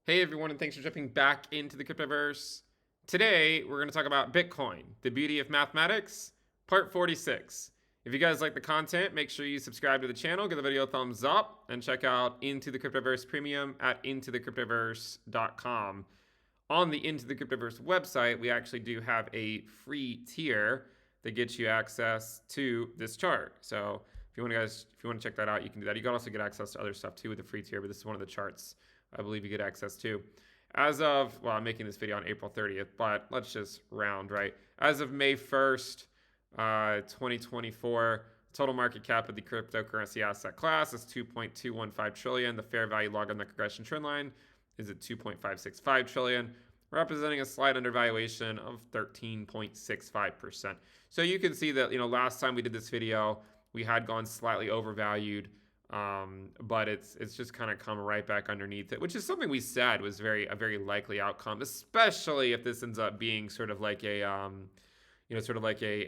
Hey everyone, and thanks for jumping back into the Cryptoverse. Today, we're going to talk about Bitcoin, the beauty of mathematics, part 46. If you guys like the content, make sure you subscribe to the channel, give the video a thumbs up, and check out Into the Cryptoverse Premium at intothecryptoverse.com. On the Into the Cryptoverse website, we actually do have a free tier that gets you access to this chart. So if you want to check that out, you can do that. You can also get access to other stuff too with the free tier, but this is one of the charts I believe you get access to. As of, well, I'm making this video on April 30th, but let's just round, right? As of May 1st, 2024, total market cap of the cryptocurrency asset class is 2.215 trillion. The fair value log on the regression trend line is at 2.565 trillion, representing a slight undervaluation of 13.65%. So you can see that, last time we did this video, we had gone slightly overvalued. But it's just kind of come right back underneath it, which is something we said was a very likely outcome, especially if this ends up being sort of like a a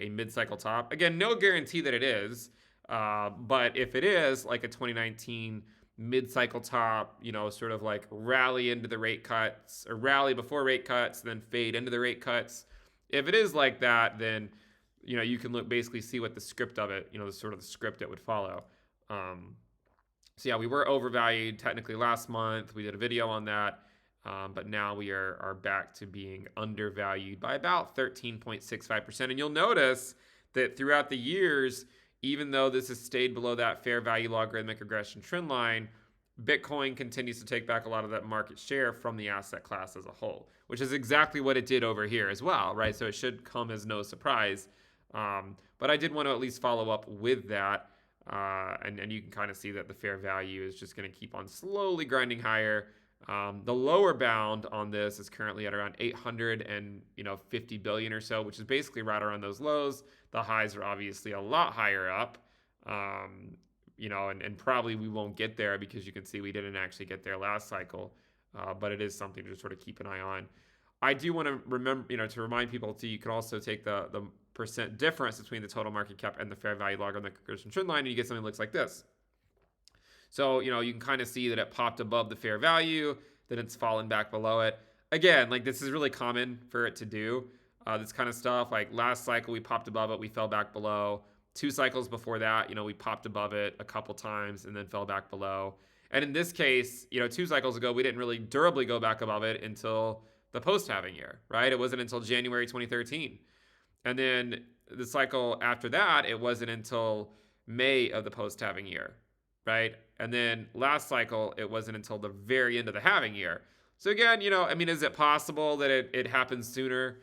mid-cycle top. Again, no guarantee that it is, but if it is like a 2019 mid-cycle top, sort of like rally into the rate cuts or rally before rate cuts, then fade into the rate cuts. If it is like that, then you can basically see what the script of it, the sort of the script it would follow. So yeah, we were overvalued technically last month. We did a video on that, but now we are back to being undervalued by about 13.65%. And you'll notice that throughout the years, even though this has stayed below that fair value logarithmic regression trend line, Bitcoin continues to take back a lot of that market share from the asset class as a whole, which is exactly what it did over here as well, right? So it should come as no surprise. But I did want to at least follow up with that. And you can kind of see that the fair value is just going to keep on slowly grinding higher. The lower bound on this is currently at around 850 billion or so, which is basically right around those lows. The highs are obviously a lot higher up, and probably we won't get there because you can see we didn't actually get there last cycle, but it is something to sort of keep an eye on. I do want to to remind people too, you can also take the percent difference between the total market cap and the fair value log on the regression trend line, and you get something that looks like this. So, you can kind of see that it popped above the fair value, then it's fallen back below it. Again, like this is really common for it to do this kind of stuff. Like last cycle, we popped above it, we fell back below. 2 cycles before that, we popped above it a couple times and then fell back below. And in this case, 2 cycles ago, we didn't really durably go back above it until the post-halving year, right? It wasn't until January 2013. And then the cycle after that, it wasn't until May of the post-halving year, right? And then last cycle, it wasn't until the very end of the halving year. So again, is it possible that it happens sooner?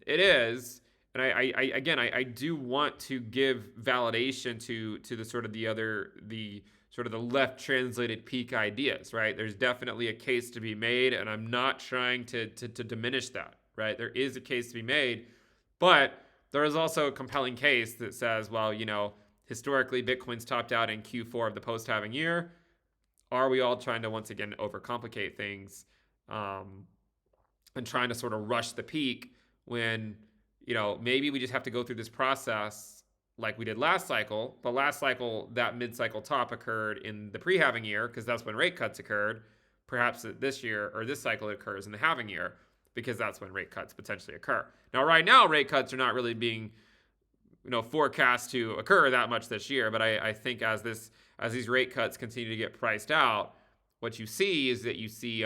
It is. And I do want to give validation to the sort of the left translated peak ideas, right? There's definitely a case to be made, and I'm not trying to diminish that, right? There is a case to be made, but there is also a compelling case that says, well, historically Bitcoin's topped out in Q4 of the post-halving year. Are we all trying to once again overcomplicate things and trying to sort of rush the peak when maybe we just have to go through this process like we did last cycle. But last cycle, that mid-cycle top occurred in the pre-halving year because that's when rate cuts occurred. Perhaps this year or this cycle it occurs in the halving year because that's when rate cuts potentially occur. Now, right now, rate cuts are not really being forecast to occur that much this year. But I think as these rate cuts continue to get priced out, what you see is that you see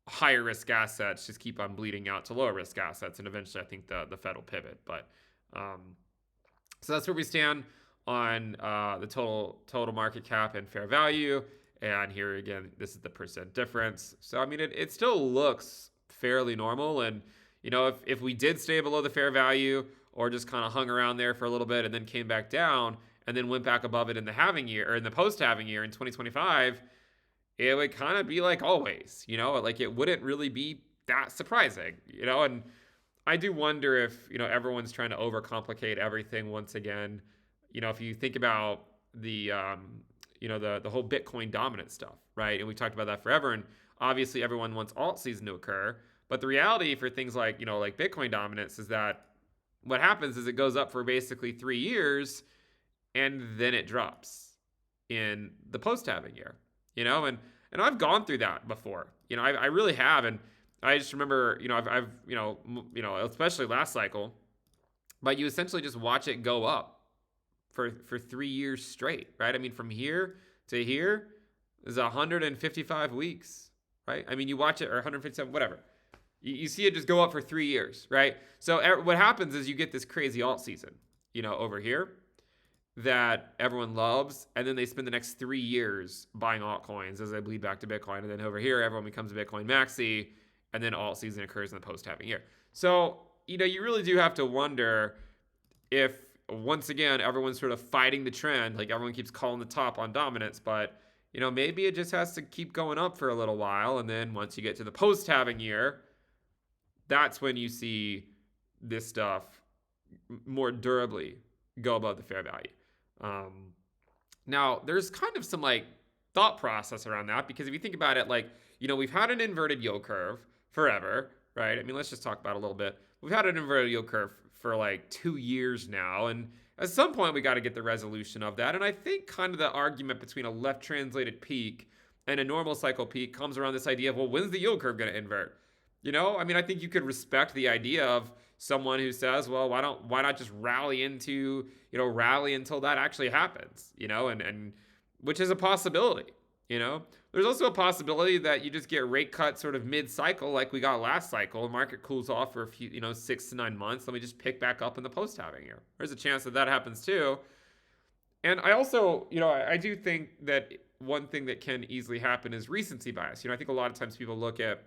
higher risk assets just keep on bleeding out to lower risk assets, and eventually I think the Fed will pivot. But so that's where we stand on the total market cap and fair value. And here again, this is the percent difference. So I mean, it still looks fairly normal. And if we did stay below the fair value or just kind of hung around there for a little bit and then came back down and then went back above it in the halving year or in the post-halving year in 2025. It would kind of be like always, like it wouldn't really be that surprising, and I do wonder if, everyone's trying to overcomplicate everything once again. If you think about the whole Bitcoin dominant stuff, right? And we talked about that forever. And obviously everyone wants alt season to occur. But the reality for things like, like Bitcoin dominance is that what happens is it goes up for basically 3 years and then it drops in the post-halving year. And I've gone through that before. I really have. And I just remember, I've especially last cycle, but you essentially just watch it go up for 3 years straight, right? I mean, from here to here is 155 weeks, right? I mean, you watch it, or 157, whatever. You see it just go up for 3 years, right? So what happens is you get this crazy alt season, over here that everyone loves, and then they spend the next 3 years buying altcoins as they bleed back to Bitcoin, and then over here everyone becomes a Bitcoin maxi, and then alt season occurs in the post-halving year. So you really do have to wonder if, once again, everyone's sort of fighting the trend, like everyone keeps calling the top on dominance, but maybe it just has to keep going up for a little while, and then once you get to the post-halving year, that's when you see this stuff more durably go above the fair value. Now, there's kind of some like thought process around that, because if you think about it, like, we've had an inverted yield curve forever, right? I mean, let's just talk about it a little bit. We've had an inverted yield curve for like 2 years now, and at some point we got to get the resolution of that. And I think kind of the argument between a left translated peak and a normal cycle peak comes around this idea of, well, when's the yield curve going to invert? I mean, I think you could respect the idea of someone who says, well, why not just rally until that actually happens, and which is a possibility. There's also a possibility that you just get rate cuts sort of mid-cycle, like we got last cycle. The market cools off for a few, 6 to 9 months, then we just pick back up in the post-halving year. There's a chance that happens too. And I also, I do think that one thing that can easily happen is recency bias. I think a lot of times people look at,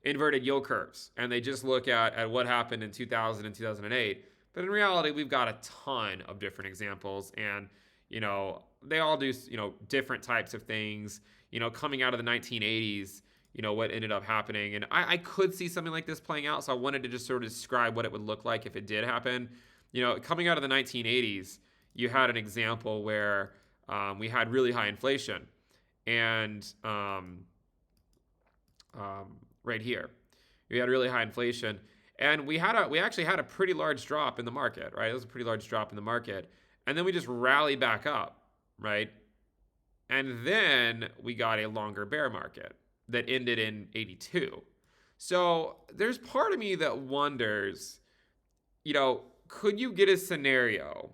inverted yield curves, and they just look at what happened in 2000 and 2008. But in reality, we've got a ton of different examples, and they all do different types of things. Coming out of the 1980s, what ended up happening, and I could see something like this playing out. So I wanted to just sort of describe what it would look like if it did happen. Coming out of the 1980s, you had an example where we had really high inflation, and right here, we had really high inflation, and we actually had a pretty large drop in the market, right? It was a pretty large drop in the market, and then we just rallied back up, right? And then we got a longer bear market that ended in 82. So there's part of me that wonders, could you get a scenario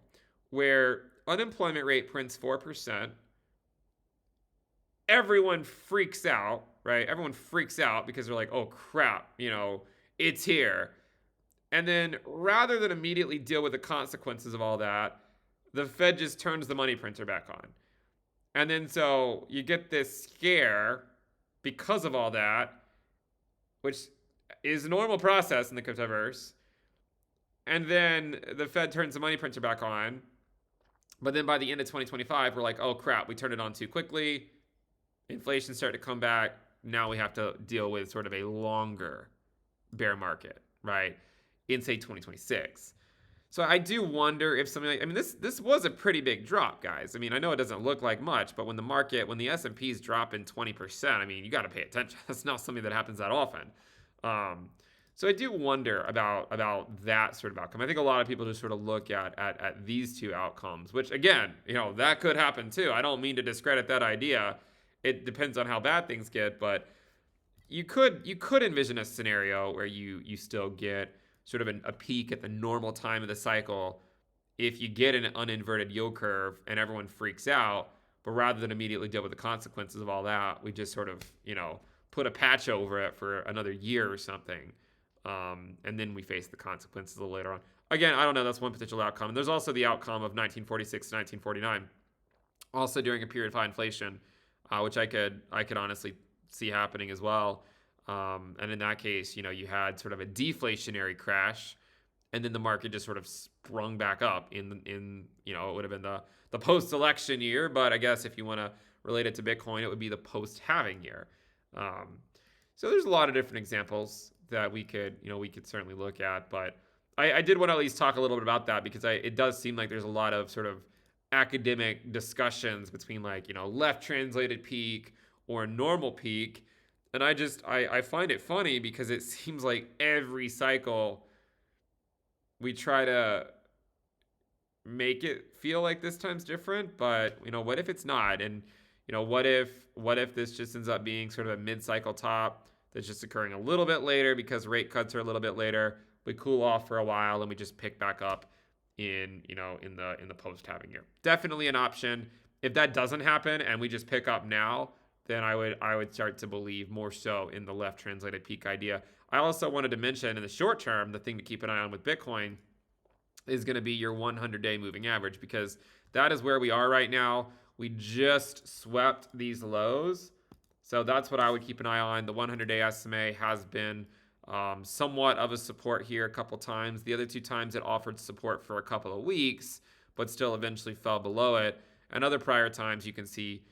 where unemployment rate prints 4%, everyone freaks out, right? Everyone freaks out because they're like, oh crap, it's here. And then rather than immediately deal with the consequences of all that, the Fed just turns the money printer back on. And then so you get this scare because of all that, which is a normal process in the cryptoverse. And then the Fed turns the money printer back on. But then by the end of 2025, we're like, oh crap, we turned it on too quickly. Inflation started to come back. Now we have to deal with sort of a longer bear market, right? In say 2026. So I do wonder if something like, I mean, this was a pretty big drop, guys. I mean, I know it doesn't look like much, but when the S&P's drop in 20%, I mean, you got to pay attention. That's not something that happens that often. So I do wonder about that sort of outcome. I think a lot of people just sort of look at these two outcomes, which again, that could happen too. I don't mean to discredit that idea. It depends on how bad things get, but you could envision a scenario where you still get sort of a peak at the normal time of the cycle if you get an uninverted yield curve and everyone freaks out, but rather than immediately deal with the consequences of all that, we just sort of, put a patch over it for another year or something. And then we face the consequences a little later on. Again, I don't know. That's one potential outcome. And there's also the outcome of 1946 to 1949, also during a period of high inflation, which I could honestly see happening as well. And in that case, you had sort of a deflationary crash, and then the market just sort of sprung back up in it would have been the post-election year, but I guess if you want to relate it to Bitcoin, it would be the post-halving year. So there's a lot of different examples that we could certainly look at, but I did want to at least talk a little bit about that, because it does seem like there's a lot of sort of academic discussions between like, left translated peak or normal peak. And I find it funny because it seems like every cycle we try to make it feel like this time's different, but what if it's not? And What if this just ends up being sort of a mid-cycle top that's just occurring a little bit later because rate cuts are a little bit later. We cool off for a while and we just pick back up in the post halving year. Definitely an option. If that doesn't happen and we just pick up now, then I would start to believe more so in the left translated peak idea. I also wanted to mention in the short term, the thing to keep an eye on with Bitcoin is going to be your 100-day moving average, because that is where we are right now. We just swept these lows. So that's what I would keep an eye on. The 100-day SMA has been somewhat of a support here a couple times. The other two times it offered support for a couple of weeks, but still eventually fell below it. And other prior times you can see,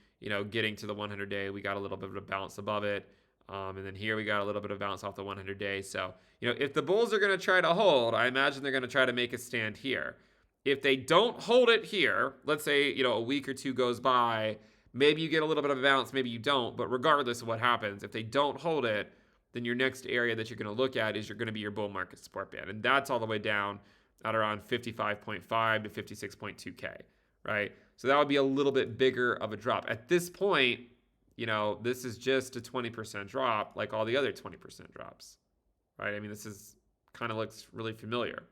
getting to the 100-day, we got a little bit of a bounce above it. And then here we got a little bit of bounce off the 100-day. So, if the bulls are going to try to hold, I imagine they're going to try to make a stand here. If they don't hold it here, let's say, a week or two goes by, maybe you get a little bit of a bounce, maybe you don't. But regardless of what happens, if they don't hold it, then your next area that you're going to look at is you're going to be your bull market support band. And that's all the way down at around 55.5 to 56.2K, right? So that would be a little bit bigger of a drop. At this point, this is just a 20% drop like all the other 20% drops, right? I mean, this is kind of looks really familiar.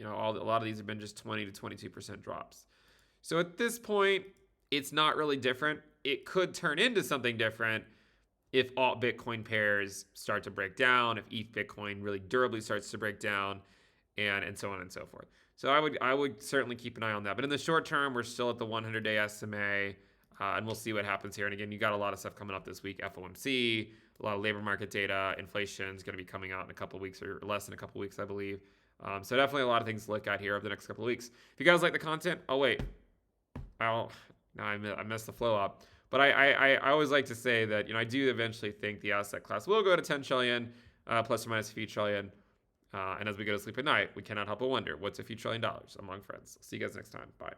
A lot of these have been just 20 to 22% drops. So at this point, it's not really different. It could turn into something different if alt Bitcoin pairs start to break down, if ETH Bitcoin really durably starts to break down, and so on and so forth. So I would certainly keep an eye on that. But in the short term, we're still at the 100-day SMA, and we'll see what happens here. And again, you got a lot of stuff coming up this week. FOMC, a lot of labor market data, inflation is going to be coming out in a couple of weeks, or less than a couple of weeks, I believe. So definitely a lot of things to look at here over the next couple of weeks. If you guys like the content, I messed the flow up. But I always like to say that, I do eventually think the asset class will go to 10 trillion, plus or minus a few trillion. And as we go to sleep at night, we cannot help but wonder, what's a few $1 trillion among friends? See you guys next time. Bye.